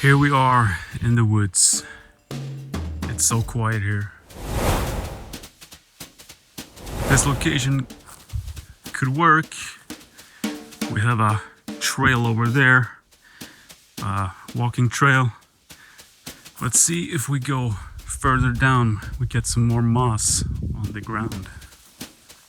Here we are in the woods. It's so quiet here. This location could work. We have a trail over there, a walking trail. Let's see if we go further down, we get some more moss on the ground.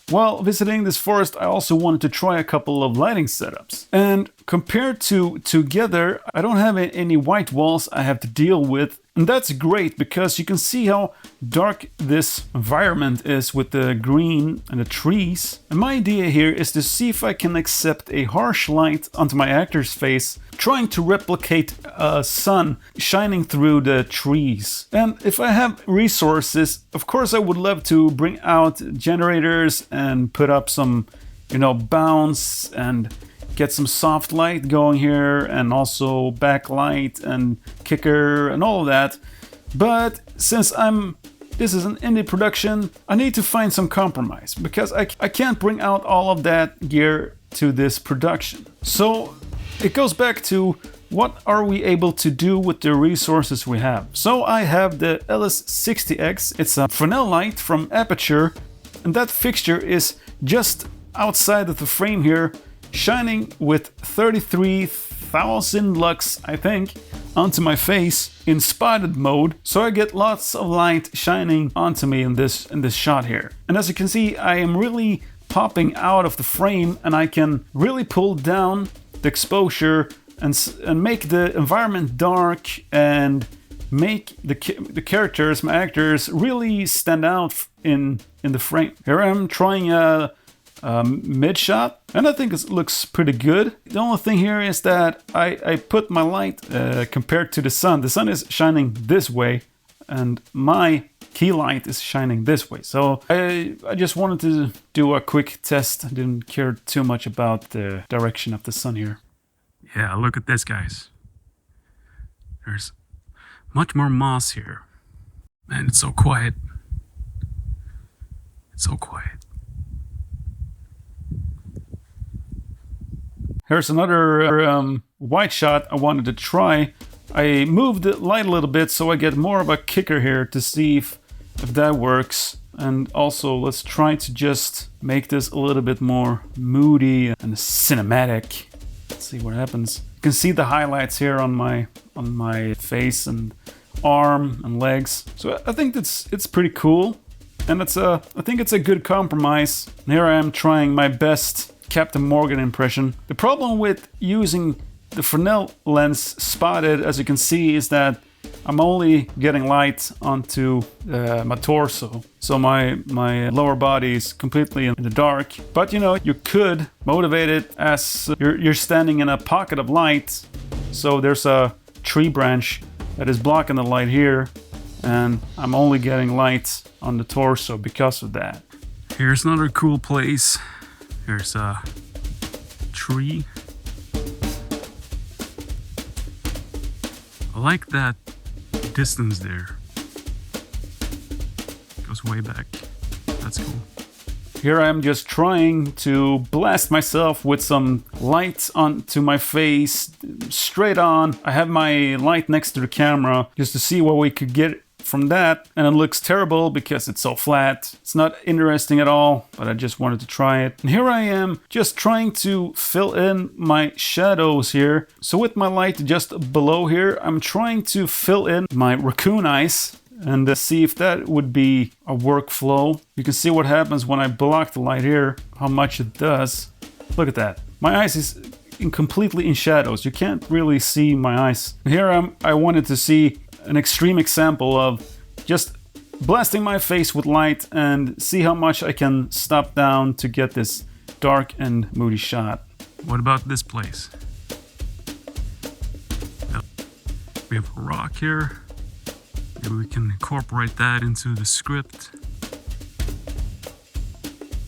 While visiting this forest, I also wanted to try a couple of lighting setups. And compared to together, I don't have any white walls I have to deal with. And that's great because you can see how dark this environment is with the green and the trees. And my idea here is to see if I can accept a harsh light onto my actor's face, trying to replicate a sun shining through the trees. And if I have resources, of course I would love to bring out generators and put up some, bounce and get some soft light going here, and also backlight and kicker and all of that. But since this is an indie production, I need to find some compromise because I can't bring out all of that gear to this production. So it goes back to what are we able to do with the resources we have. So I have the LS60X, it's a Fresnel light from Aperture, and that fixture is just outside of the frame here, shining with 33,000 lux, I think, onto my face in spotted mode, so I get lots of light shining onto me in this shot here. And as you can see, I am really popping out of the frame, and I can really pull down the exposure and make the environment dark and make the characters, my actors, really stand out in the frame. Here I am trying a mid shot, and I think it looks pretty good. The only thing here is that I put my light compared to the sun. The sun is shining this way, and my key light is shining this way. So I just wanted to do a quick test. I didn't care too much about the direction of the sun here. Yeah, look at this, guys. There's much more moss here. Man, it's so quiet. It's so quiet. Here's another wide shot I wanted to try. I moved the light a little bit so I get more of a kicker here to see if that works. And also let's try to just make this a little bit more moody and cinematic. Let's see what happens. You can see the highlights here on my face and arm and legs. So I think it's pretty cool, and I think it's a good compromise. And here I am trying my best Captain Morgan impression. The problem with using the Fresnel lens spotted, as you can see, is that I'm only getting light onto my torso. So my lower body is completely in the dark. But you could motivate it as you're standing in a pocket of light. So there's a tree branch that is blocking the light here, and I'm only getting light on the torso because of that. Here's another cool place. There's a tree. I like that distance there. Goes way back. That's cool. Here I am just trying to blast myself with some light onto my face, straight on. I have my light next to the camera just to see what we could get from that, and it looks terrible because it's so flat. It's not interesting at all, but I just wanted to try it. And here I am just trying to fill in my shadows here. So with my light just below here, I'm trying to fill in my raccoon eyes and see if that would be a workflow. You can see what happens when I block the light here, how much it does. Look at that. My eyes is completely in shadows. You can't really see my eyes. Here I wanted to see an extreme example of just blasting my face with light and see how much I can stop down to get this dark and moody shot. What about this place? We have a rock here. Maybe we can incorporate that into the script.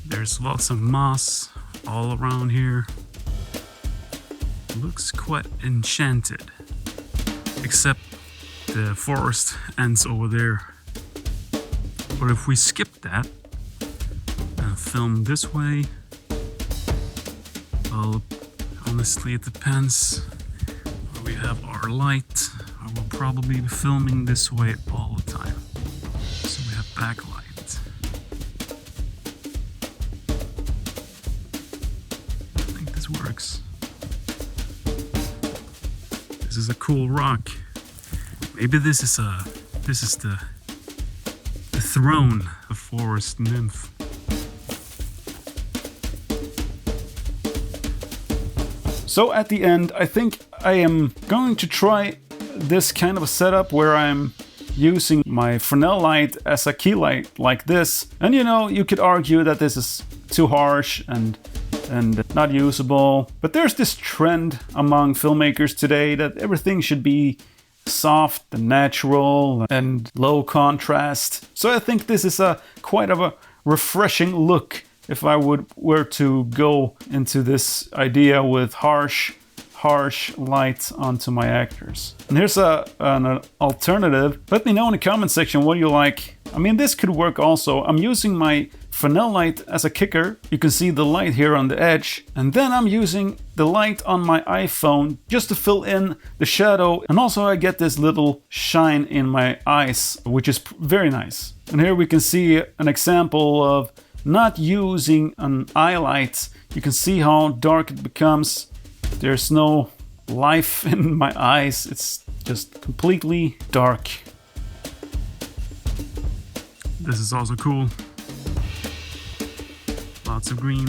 There's lots of moss all around here. Looks quite enchanted. Except the forest ends over there. But if we skip that and film this way, well, honestly it depends. We have our light, I will probably be filming this way all the time. So we have backlight. I think this works. This is a cool rock. Maybe this is the throne of Forest Nymph. So at the end, I think I am going to try this kind of a setup where I'm using my Fresnel light as a key light like this. And you know, you could argue that this is too harsh and not usable. But there's this trend among filmmakers today that everything should be soft and natural and low contrast. So I think this is quite of a refreshing look if I were to go into this idea with harsh light onto my actors. And here's an alternative. Let me know in the comment section what you like. I mean, this could work also. I'm using my Fresnel light as a kicker. You can see the light here on the edge. And then I'm using the light on my iPhone just to fill in the shadow. And also I get this little shine in my eyes, which is very nice. And here we can see an example of not using an eye light. You can see how dark it becomes. There's no life in my eyes. It's just completely dark. This is also cool. Lots of green.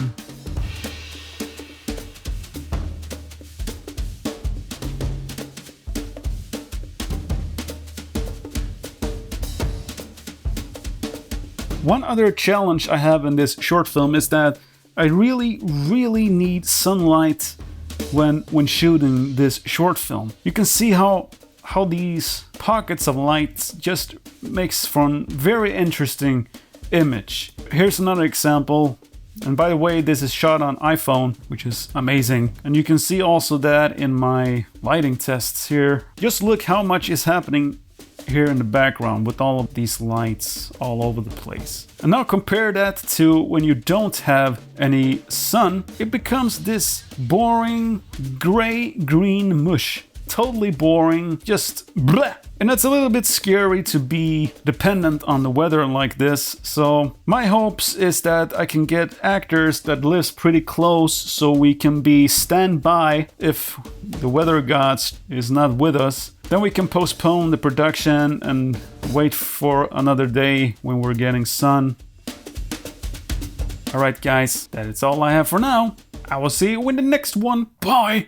One other challenge I have in this short film is that I really need sunlight when shooting this short film. You can see how these pockets of light just makes for a very interesting image. Here's another example. And by the way, this is shot on iPhone, which is amazing. And you can see also that in my lighting tests here. Just look how much is happening here in the background with all of these lights all over the place. And now compare that to when you don't have any sun. It becomes this boring gray-green mush. Totally boring, just bleh. And it's a little bit scary to be dependent on the weather like this. So my hopes is that I can get actors that lives pretty close so we can be standby if the weather gods is not with us. Then we can postpone the production and wait for another day when we're getting sun. Alright guys, that is all I have for now. I will see you in the next one. Bye!